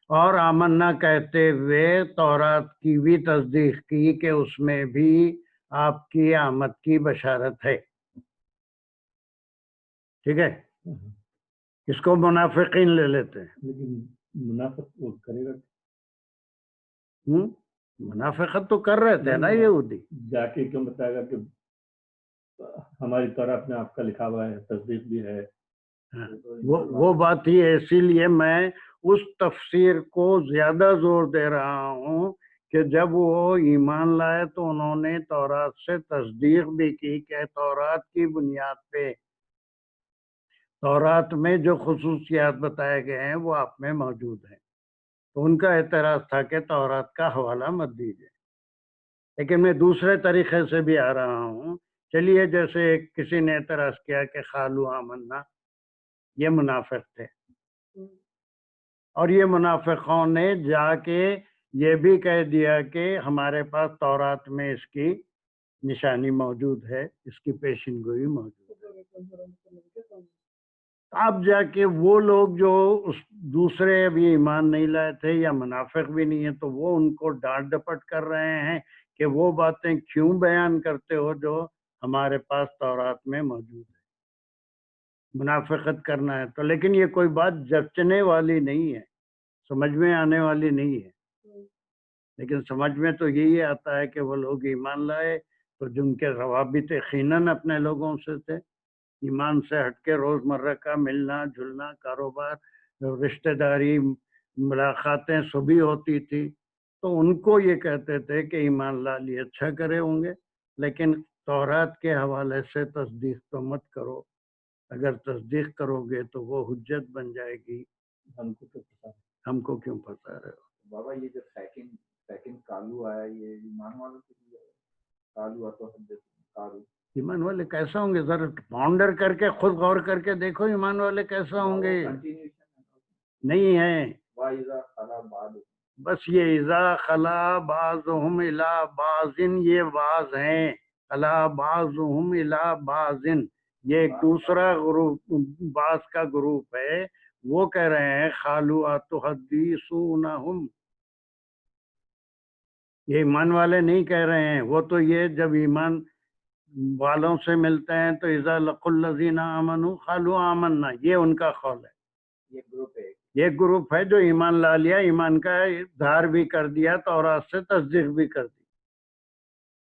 اور آمنا کہتے ہوئے تورات کی بھی تصدیق کی کہ اس میں بھی آپ کی آمد کی بشارت ہے، ٹھیک ہے، اس کو منافقین لے لیتے ہیں. لیکن منافق وہ کرے گا منافقت تو کر رہے تھے نا یہودی. جا کے کیوں بتائے گا کہ ہماری طرف میں آپ کا لکھا ہوا ہے، تصدیق بھی ہے. وہ بات ہی ہے، اسی لیے میں اس تفسیر کو زیادہ زور دے رہا ہوں کہ جب وہ ایمان لائے تو انہوں نے تورات سے تصدیق بھی کی کہ تورات کی بنیاد پہ تورات میں جو خصوصیات بتائے گئے ہیں وہ آپ میں موجود ہیں. تو ان کا اعتراض تھا کہ تورات کا حوالہ مت دیجیے. لیکن میں دوسرے طریقے سے بھی آ رہا ہوں. چلیے جیسے کسی نے اعتراض کیا کہ قالوا آمنا، یہ منافق تھے اور یہ منافقوں نے جا کے یہ بھی کہہ دیا کہ ہمارے پاس تورات میں اس کی نشانی موجود ہے، اس کی پیشن گوئی موجود ہے. اب جا کے وہ لوگ جو اس دوسرے ابھی ایمان نہیں لائے تھے یا منافق بھی نہیں ہے تو وہ ان کو ڈانٹ ڈپٹ کر رہے ہیں کہ وہ باتیں کیوں بیان کرتے ہو جو ہمارے پاس تورات میں موجود ہے. منافقت کرنا ہے تو، لیکن یہ کوئی بات جچنے والی نہیں ہے، سمجھ میں آنے والی نہیں ہے. لیکن سمجھ میں تو یہی آتا ہے کہ وہ لوگ ایمان لائے تو جن کے روابط یقیناً اپنے لوگوں سے تھے، ایمان سے ہٹ کے روزمرہ کا ملنا جلنا، کاروبار، رشتہ داری، ملاقاتیں سبھی ہوتی تھی. تو ان کو یہ کہتے تھے کہ ایمان لا لیے اچھا کرے ہوں گے، لیکن تورات کے حوالے سے تصدیق تو مت کرو، اگر تصدیق کرو گے تو وہ حجت بن جائے گی. ہم کو کیوں پھنسا رہے ہو؟ بابا یہ جو سیکنڈ کالو آیا یہ ایمان والوں کے لیے ہے. کالو تو کالو ایمان والے کیسا ہوں گے؟ ذرا پاؤنڈر کر کے خود غور کر کے دیکھو ایمان والے کیسا ہوں گے. نہیں ہے، وَإِذَا خَلَا بَعْضُهُمْ، بس یہ اذا خلا بعضهم الى بعض، یہ بعض ہیں. خلا بعضهم الى بعض، یہ ایک دوسرا گروپ، بعض کا گروپ ہے. وہ کہہ رہے ہیں قالوا اتحدثونہم، یہ ایمان والے نہیں کہہ رہے ہیں. وہ تو یہ جب ایمان والوں سے ملتے ہیں تو اذا لقوا الذین آمنوا قالوا آمنا، یہ ان کا قول ہے. یہ گروپ ہے. یہ گروپ ہے جو ایمان لا لیا، ایمان کا اظہار بھی کر دیا، تورات سے تصدیق بھی کر دی.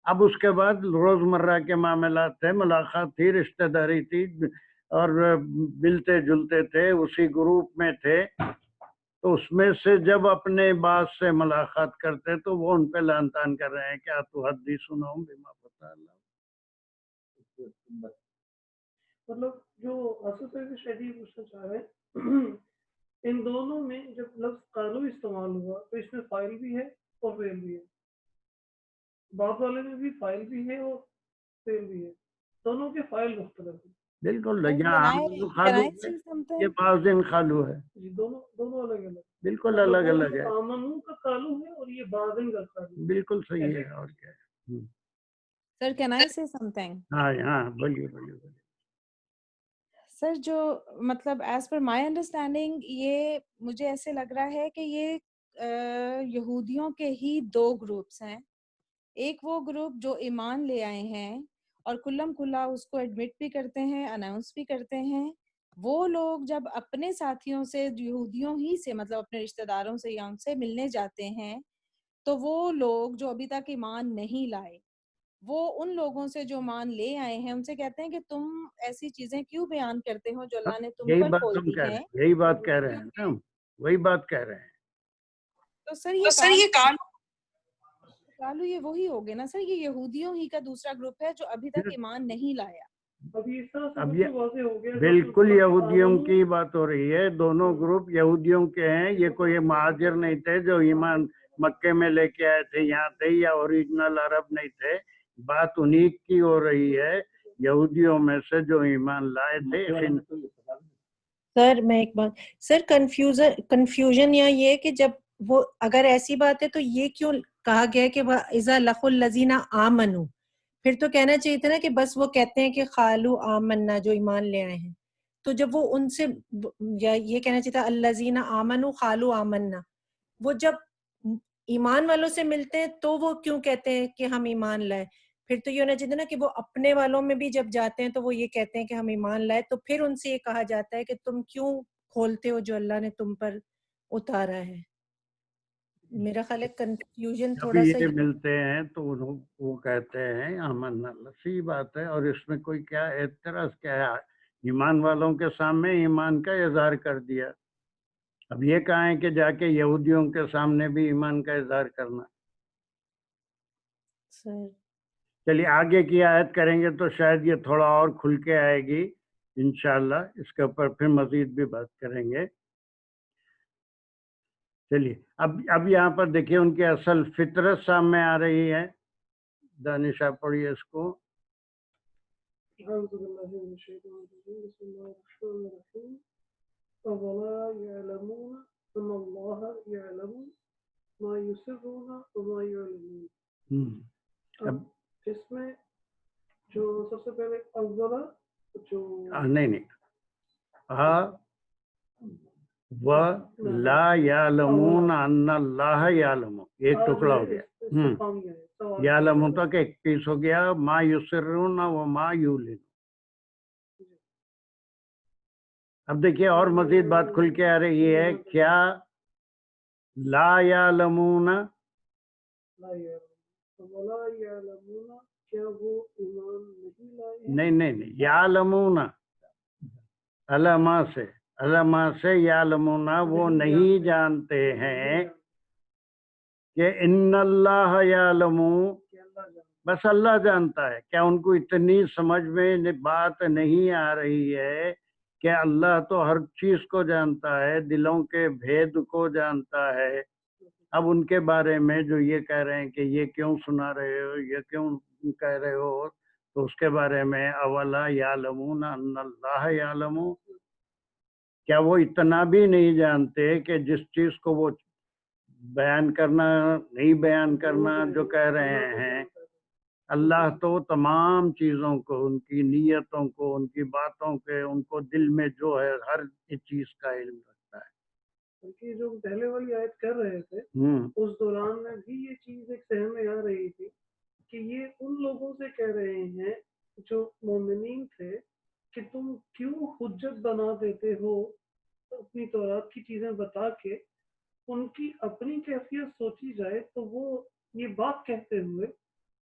اب اس کے بعد روزمرہ کے معاملات تھے، ملاقات تھی، رشتہ داری تھی اور ملتے جلتے تھے، اسی گروپ میں تھے. تو اس میں سے جب اپنے بعض سے ملاقات کرتے تو وہ ان پہ لعن طعن کر رہے ہیں کہ اتحدثونہم بما فتح اللہ. مطلب جو اسد شہید پوچھنا چاہ رہے ہیں، ان دونوں میں جب لفظ قالو استعمال ہوا تو اس میں فاعل بھی ہے اور فعل بھی ہے. بعض والے میں بھی فاعل بھی ہے اور فعل بھی ہے، دونوں کے فاعل مختلف ہیں. بالکل. Can یہاں I say something? یہ بعض دن خالو ہے، جی دونوں الگ الگ، بالکل الگ الگ ہے. آمنو کا قالو ہے اور یہ بعضن کا قالو ہے. بالکل صحیح ہے. اور کیا ہے؟ Sir, can I say something? ہاں ہاں بولیے بولیے. سر جو مطلب ایز پر مائی انڈرسٹینڈنگ یہ مجھے ایسے لگ رہا ہے کہ یہ یہودیوں کے ہی دو گروپس ہیں. ایک وہ گروپ جو ایمان لے آئے ہیں اور کلم کلا اس کو ایڈمٹ بھی کرتے ہیں، اناؤنس بھی کرتے ہیں. وہ لوگ جب اپنے ساتھیوں سے، یہودیوں ہی سے، مطلب اپنے رشتہ داروں سے یا ان سے ملنے جاتے ہیں تو وہ لوگ جو ابھی تک ایمان نہیں لائے، وہ ان لوگوں سے جو ایمان لے آئے ہیں ان سے کہتے ہیں کہ تم ایسی چیزیں کیوں بیان کرتے ہو جو اللہ نے تم یہی پر بات کھول ہم دی کہہ رہے ہیں. ہیں، یہی بات کہہ رہے ہیں نا ہم، وہی بات کہہ رہے ہیں. تو سر یہ کالو یہ وہی ہو گئے نا سر، یہ یہودیوں ہی کا دوسرا گروپ ہے جو ابھی تک ایمان نہیں لایا. اب یہ اس طرح سے اب بالکل واضح ہو گیا بالکل یہودیوں کی بات ہو رہی ہے، دونوں گروپ یہودیوں کے ہیں، یہ کوئی مہاجر نہیں تھے جو ایمان مکے میں لے کے آئے تھے یہاں تھے، یا اوریجنل عرب نہیں تھے، بات انہی کی ہو رہی ہے، یہودیوں میں سے جو ایمان لائے تھے۔ سر میں ایک بات، سر کنفیوژن یا یہ کہ جب وہ اگر ایسی بات ہے تو یہ کیوں کہا گیا کہ اذا لقوا الذین آمنوا، پھر تو کہنا چاہیے تھا نا کہ بس وہ کہتے ہیں کہ قالوا آمنا، جو ایمان لے آئے ہیں، تو جب وہ ان سے یا یہ کہنا چاہیے تھا الذین آمنوا قالوا آمنا، وہ جب ایمان والوں سے ملتے ہیں تو وہ کیوں کہتے ہیں کہ ہم ایمان لائے؟ پھر تو یہ ہونا چاہیے نا کہ وہ اپنے والوں میں بھی جب جاتے ہیں تو وہ یہ کہتے ہیں کہ ہم ایمان لائے، تو پھر ان سے یہ کہا جاتا ہے کہ تم کیوں کھولتے ہو جو اللہ نے تم پر اتارا ہے۔ میرا خیال ہے کنفیوژن جب تھوڑا سا یہ ملتے ہیں تو وہ کہتے ہیں امن اللہ، صحیح بات ہے، اور اس میں کوئی کیا اعتراض کیا ہے؟ ایمان والوں کے سامنے ایمان کا اظہار کر دیا، اب یہ کہیں کہ جا کے یہودیوں کے سامنے بھی ایمان کا اظہار کرنا۔ سر چلیے آگے کی آیت کریں گے تو شاید یہ تھوڑا اور کھل کے آئے گی انشاءاللہ، اس کے اوپر پھر مزید بھی بات کریں گے۔ چلیے اب یہاں پر دیکھیے ان کی اصل فطرت سامنے آ رہی ہے، دانش آپ پڑھیے اس کو۔ اعوذ باللہ من الشیطان الرجیم، بسم اللہ الرحمن الرحیم، اولا یعلمون ان اللہ یعلم ما یسرون وما یعلنون۔ اب اس میں جو سب سے پہلے اولا جو نہیں لا یعلمون ان اللہ یعلم، ایک ٹکڑا ہو گیا، یعلم ہوتا کہ ایک پیس ہو گیا، ما یسرون وما یعلنون۔ اب دیکھیے اور مزید بات کھل کے آ رہی ہے، کیا لا یعلمون، ولا یعلمون، کیا وہ ایمان نہیں لائے؟ نہیں یعلمون، علما سے یعلمون، وہ نہیں جانتے ہیں کہ ان اللہ یعلم، بس اللہ جانتا ہے۔ کیا ان کو اتنی سمجھ میں بات نہیں آ رہی ہے کہ اللہ تو ہر چیز کو جانتا ہے، دلوں کے بھید کو جانتا ہے؟ اب ان کے بارے میں جو یہ کہہ رہے ہیں کہ یہ کیوں سنا رہے ہو، یہ کیوں کہہ رہے ہو، تو اس کے بارے میں اولا یعلمون ان اللہ یعلم، کیا وہ اتنا بھی نہیں جانتے کہ جس چیز کو وہ بیان کرنا نہیں بیان کرنا جو کہہ رہے ہیں، اللہ تو تمام چیزوں کو، ان کی نیتوں کو، ان کی باتوں کے، ان کو دل میں جو ہے ہر چیز کا علم رکھتا ہے۔ بلکہ جو پہلے والی آیت کر رہے تھے اس دوران میں بھی یہ چیز ایک ذہن میں آ رہی تھی کہ یہ ان لوگوں سے کہہ رہے ہیں جو مومنین تھے کہ تم کیوں حجت بنا دیتے ہو اپنی تورات کی چیزیں بتا کے، ان کی اپنی کیفیت سوچی جائے تو وہ یہ بات کہتے ہوئے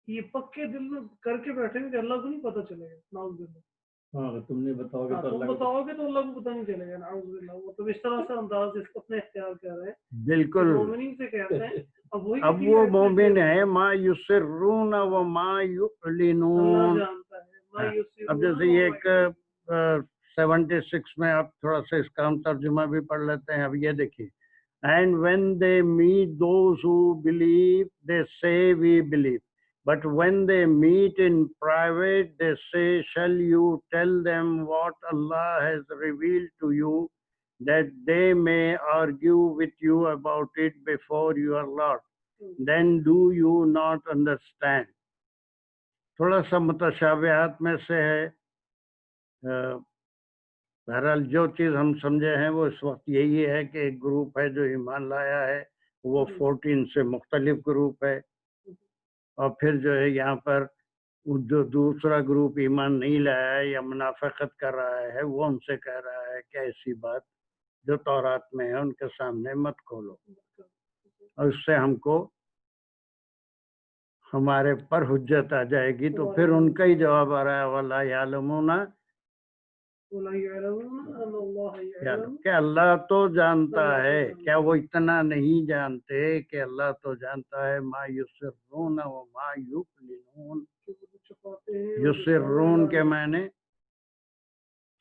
یہ پکے دل میں کر کے بیٹھیں گے کہ اللہ کو نہیں پتہ چلے گا، نعوذ باللہ۔ ہاں تم نے بتاؤ گے تو تم بتاؤ گے تو اللہ کو پتہ نہیں چلے گا، نعوذ باللہ۔ وہ تو اس طرح سے انداز اس کو اپنے اختیار کر رہے ہیں، بالکل، مومنین سے کہتے ہیں۔ اب وہ مومن ہے ما یسرون و ما یعلنون۔ اللہ جانتا ہے ما یسرون۔ اب جیسے یہ ایک 76 میں آپ تھوڑا سا اس کا ہم ترجمہ بھی پڑھ لیتے ہیں۔ اب یہ دیکھیے، and when they meet those who believe they say we believe, but when they meet in private they say shall you tell them what Allah has revealed to you, that they may argue with you about it before your Lord, then do you not understand؟ تھوڑا سا متشابہات میں سے ہے، بہرحال جو چیز ہم سمجھے ہیں وہ اس وقت یہی ہے کہ ایک گروپ ہے جو ایمان لایا ہے، وہ 14 سے مختلف گروپ ہے، اور پھر جو ہے یہاں پر جو دوسرا گروپ ایمان نہیں لایا ہے یا منافقت کر رہا ہے، وہ ان سے کہہ رہا ہے کہ ایسی بات جو تورات میں ہے ان کے سامنے مت کھولو، اور اس سے ہم کو ہمارے پر حجت آ جائے گی۔ تو پھر ان کا ہی جواب آ رہا ہے وَلَا يَعْلَمُونَ، کہ اللہ تو جانتا ہے، کیا وہ اتنا نہیں جانتے کہ اللہ تو جانتا ہے ما یسرون و ما یعلنون۔ یسرون کے معنی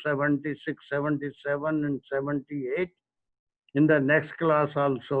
76, 77 and 78 in the next class also.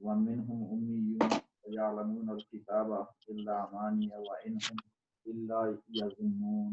ومنهم أميون يعلمون الكتاب إلا أماني وإن هم إلا يظنون।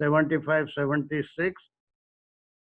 75, 76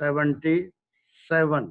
77